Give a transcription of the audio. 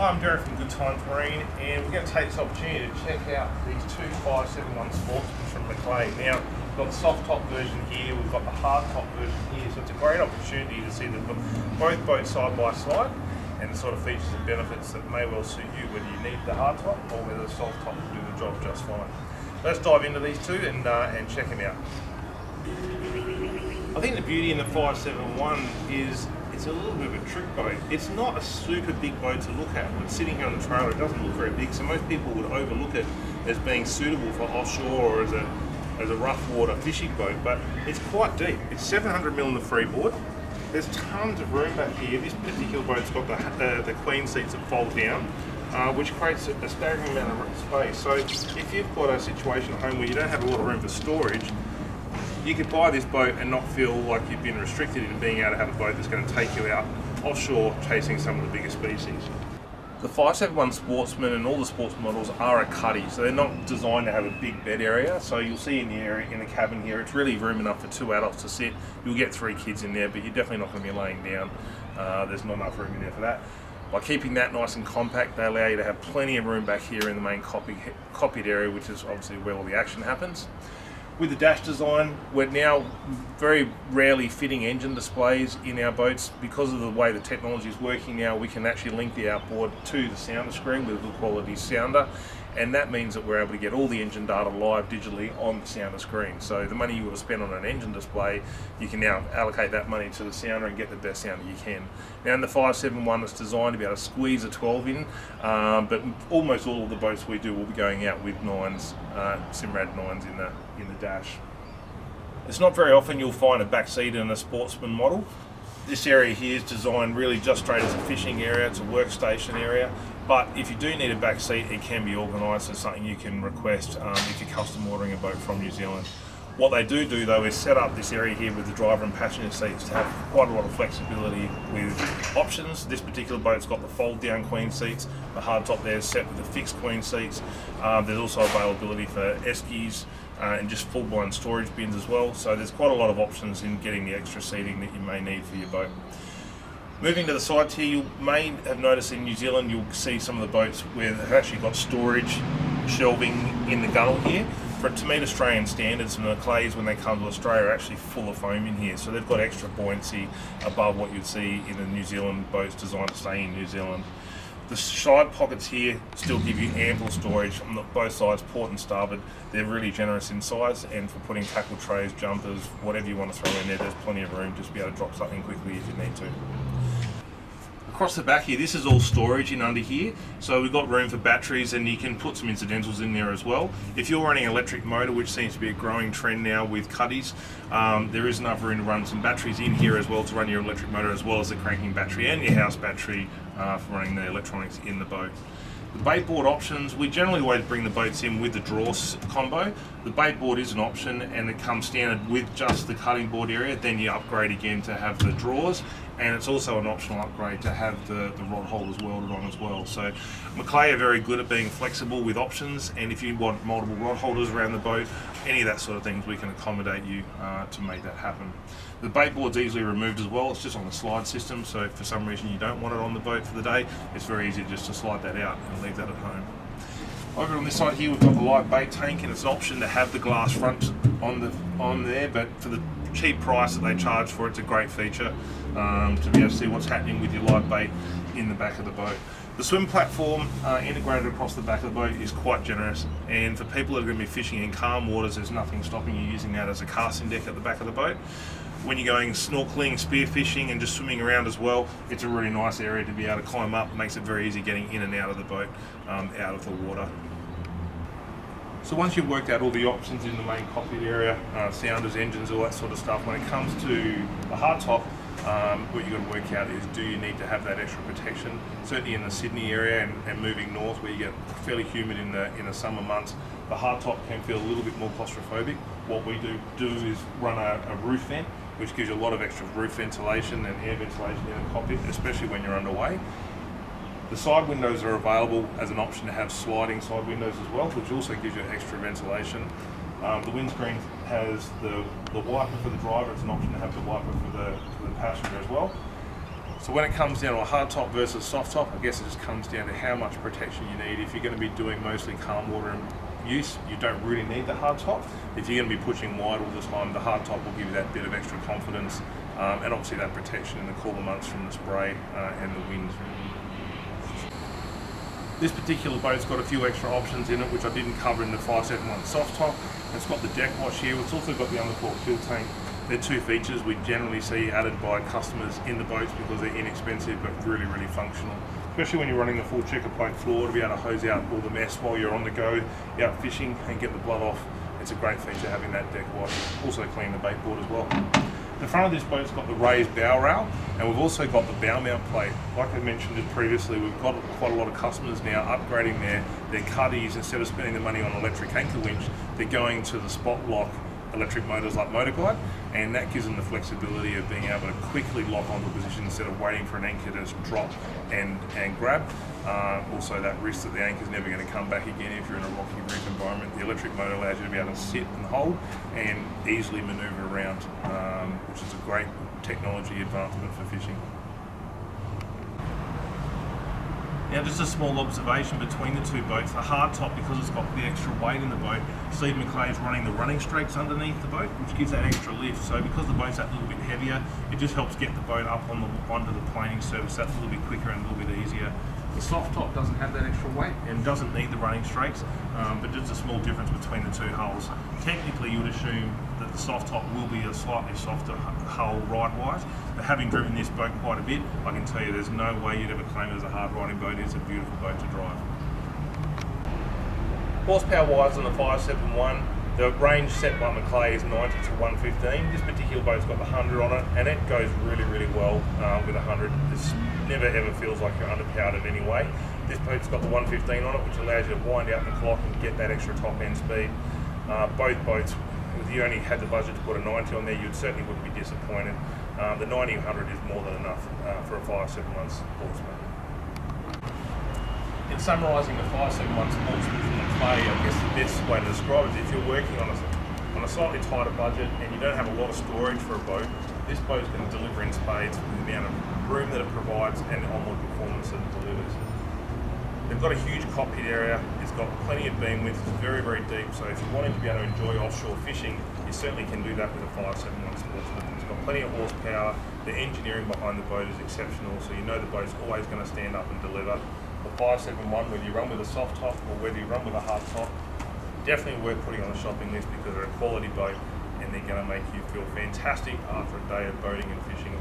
Hi, I'm Derek from Good Times Marine, and we're going to take this opportunity to check out these two 571 Sportsmen from Mclay. Now, we've got the soft top version here, we've got the hard top version here, so it's a great opportunity to see them both boats side by side and the sort of features and benefits that may well suit you, whether you need the hard top or whether the soft top will do the job just fine. Let's dive into these two and check them out. I think the beauty in the 571 is it's a little bit of a trick boat. It's not a super big boat to look at. When sitting here on the trailer, it doesn't look very big, so most people would overlook it as being suitable for offshore or as a rough water fishing boat, but it's quite deep. It's 700mm in the freeboard. There's tons of room back here. This particular boat's got the queen seats that fold down, which creates a staggering amount of space. So if you've got a situation at home where you don't have a lot of room for storage, you could buy this boat and not feel like you've been restricted in being able to have a boat that's going to take you out offshore chasing some of the bigger species. The 571 Sportsman and all the sports models are a cuddy, so they're not designed to have a big bed area. So you'll see in the area, in the cabin here, it's really room enough for 2 adults to sit. You'll get 3 kids in there, but you're definitely not going to be laying down. There's not enough room in there for that. By keeping that nice and compact, they allow you to have plenty of room back here in the main cockpit area, which is obviously where all the action happens. With the dash design, we're now very rarely fitting engine displays in our boats. Because of the way the technology is working now, we can actually link the outboard to the sounder screen with a good quality sounder, and that means that we're able to get all the engine data live digitally on the sounder screen. So the money you would have spent on an engine display, you can now allocate that money to the sounder and get the best sounder you can. Now in the 571, it's designed to be able to squeeze a 12 in, but almost all of the boats we do will be going out with 9s, Simrad 9s in the dash. It's not very often you'll find a back seat in a Sportsman model. This area here is designed really just straight as a fishing area. It's a workstation area, but if you do need a back seat, it can be organised as something you can request if you're custom ordering a boat from New Zealand. What they do though is set up this area here with the driver and passenger seats to have quite a lot of flexibility with options. This particular boat's got the fold down queen seats. The hard top there is set with the fixed queen seats. There's also availability for eskies and just full blind storage bins as well. So there's quite a lot of options in getting the extra seating that you may need for your boat. Moving to the sides here, you may have noticed in New Zealand you'll see some of the boats where they've actually got storage shelving in the gunnel here. To meet Australian standards, the Mclays when they come to Australia are actually full of foam in here, so they've got extra buoyancy above what you'd see in the New Zealand boats designed to stay in New Zealand. The side pockets here still give you ample storage on both sides, port and starboard. They're really generous in size, and for putting tackle trays, jumpers, whatever you want to throw in there, there's plenty of room just to be able to drop something quickly if you need to. Across the back here, this is all storage in under here, so we've got room for batteries, and you can put some incidentals in there as well. If you're running an electric motor, which seems to be a growing trend now with cuddies, there is enough room to run some batteries in here as well to run your electric motor, as well as the cranking battery and your house battery for running the electronics in the boat. The bait board options, we generally always bring the boats in with the draw combo. The bait board is an option, and it comes standard with just the cutting board area. Then you upgrade again to have the drawers, and it's also an optional upgrade to have the rod holders welded on as well. So Mclay are very good at being flexible with options, and if you want multiple rod holders around the boat, any of that sort of things, we can accommodate you to make that happen. The bait board's easily removed as well. It's just on the slide system, so if for some reason you don't want it on the boat for the day, it's very easy just to slide that out and leave that at home. Over on this side here, we've got the live bait tank, and it's an option to have the glass front on there, but for the cheap price that they charge for it, it's a great feature to be able to see what's happening with your live bait in the back of the boat. The swim platform integrated across the back of the boat is quite generous, and for people that are going to be fishing in calm waters, there's nothing stopping you using that as a casting deck at the back of the boat. When you're going snorkeling, spearfishing and just swimming around as well, it's a really nice area to be able to climb up. It makes it very easy getting in and out of the boat, out of the water. So once you've worked out all the options in the main cockpit area, sounders, engines, all that sort of stuff, when it comes to the hard top, what you've got to work out is, do you need to have that extra protection? Certainly in the Sydney area and moving north, where you get fairly humid in the summer months, the hard top can feel a little bit more claustrophobic. What we do is run a roof vent, which gives you a lot of extra roof ventilation and air ventilation in the cockpit, especially when you're underway. The side windows are available as an option to have sliding side windows as well, which also gives you extra ventilation. The windscreen has the wiper for the driver. It's an option to have the wiper for the passenger as well. So when it comes down to a hard top versus soft top, I guess it just comes down to how much protection you need. If you're going to be doing mostly calm water use, you don't really need the hard top. If you're going to be pushing wide all the time, the hard top will give you that bit of extra confidence and obviously that protection in the cooler months from the spray and the winds. This particular boat's got a few extra options in it which I didn't cover in the 571 soft top. It's got the deck wash here, it's also got the underport fill tank. They're two features we generally see added by customers in the boats because they're inexpensive but really, really functional. Especially when you're running the full checker plate floor, to be able to hose out all the mess while you're on the go, you're out fishing and get the blood off. It's a great feature having that deck wash. Also clean the bait board as well. The front of this boat's got the raised bow rail, and we've also got the bow mount plate. Like I mentioned it previously, we've got quite a lot of customers now upgrading their cuddies. Instead of spending the money on electric anchor winch, they're going to the spot lock electric motors like Motor Glide, and that gives them the flexibility of being able to quickly lock onto a position instead of waiting for an anchor to just drop and grab. Also that risk that the anchor's never going to come back again if you're in a rocky reef environment. The electric motor allows you to be able to sit and hold and easily manoeuvre around, which is a great technology advancement for fishing. Now just a small observation between the two boats. The hard top, because it's got the extra weight in the boat, Steve Mclay is running the running strakes underneath the boat, which gives that extra lift. So because the boat's that little bit heavier, it just helps get the boat up onto the planing surface. That's a little bit quicker and a little bit easier. The soft top doesn't have that extra weight and doesn't need the running strakes, but just a small difference between the two hulls. Technically, you would assume that the soft top will be a slightly softer hull ride-wise, but having driven this boat quite a bit, I can tell you there's no way you'd ever claim it as a hard riding boat. It's a beautiful boat to drive. Horsepower-wise on the 571, the range set by Mclay is 90 to 115. This particular boat's got the 100 on it, and it goes really, really well with 100. This never ever feels like you're underpowered in any way. This boat's got the 115 on it, which allows you to wind out the clock and get that extra top end speed. Both boats, if you only had the budget to put a 90 on there, you certainly wouldn't be disappointed. The 90-100 is more than enough for a 571 Sportsman. In summarising the 571 Sportsman from Mclay, I guess the best way to describe it is if you're working on a slightly tighter budget and you don't have a lot of storage for a boat, this boat's going to deliver in spades with the amount of room that it provides and the onboard performance that it delivers. They've got a huge cockpit area, it's got plenty of beam width, it's very, very deep, so if you're wanting to be able to enjoy offshore fishing, you certainly can do that with a 571 Sportsman. It's got plenty of horsepower, the engineering behind the boat is exceptional, so you know the boat's always going to stand up and deliver. The 571, whether you run with a soft top or whether you run with a hard top, definitely worth putting on the shopping list because they're a quality boat and they're going to make you feel fantastic after a day of boating and fishing